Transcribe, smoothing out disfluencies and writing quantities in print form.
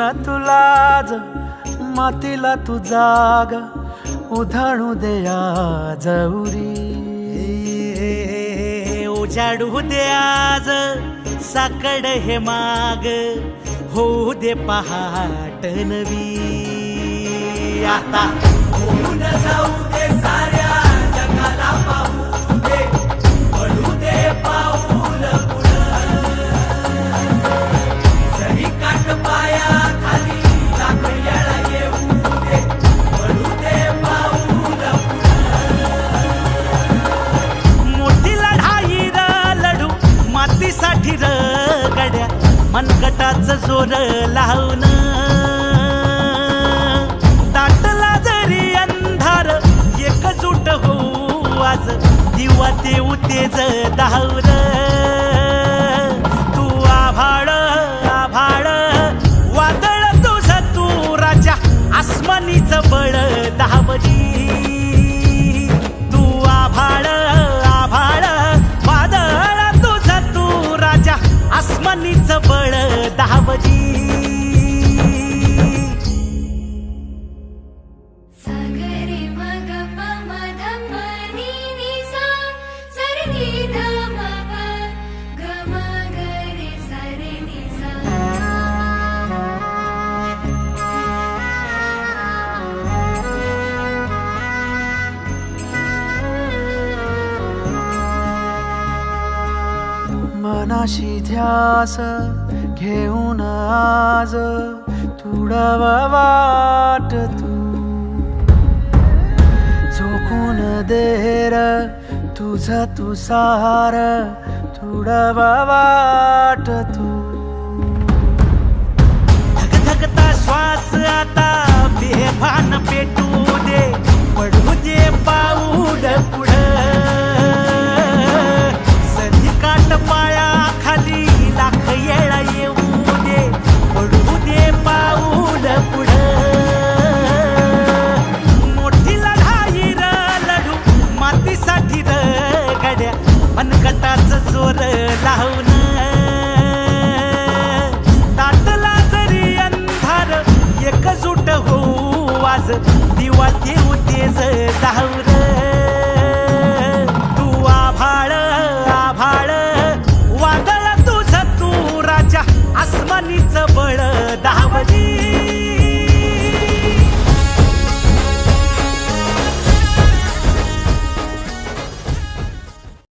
न तुलाज मातीला तू जाग उधाणू दे आज उरी उजाडू दे आज साकड हे माग होऊ दे पहाट नवी आता होऊन जाऊ दे साऱ्या जगाला पाहू दे पडू दे पाऊल पुढं जरी काट पाया खाली लाख येळा येऊ दे पडू दे पाऊल पुढं मोठी लढाई र लढू मातीसाठी र गड्या मनगटाचं जोर लावून दाटला जरी अंधार एकजूट होऊ आज दिवा देऊ तेज दावर तू आभाळ आभाळ वादळ तुझं तू राजा आसमानीचं बळ दावली तू आभाळ आभाळ वादळ तुझं तू राजा आसमानीचं बळ दावली मनाशी ध्यास घेऊन आज तुडव वाट तू झोकून देर तुझ तू सार तुडव वाट तू धगधगता श्वास आता बेभान पेटू दे पडू दे पाऊल पुढं सधी काट पाया खाली लाख येळा येऊ दे पडू दे पाऊल पुढं मोठी लढाई र लढू मातीसाठी र गड्या मनगटाचं जोर लावून दाटला जरी अंधार एकजूट होऊ आज दिवा देऊ तेज दावर तू आभाळ आभाळ वादळ तुझं तू राजा आसमानीचं बळ दावली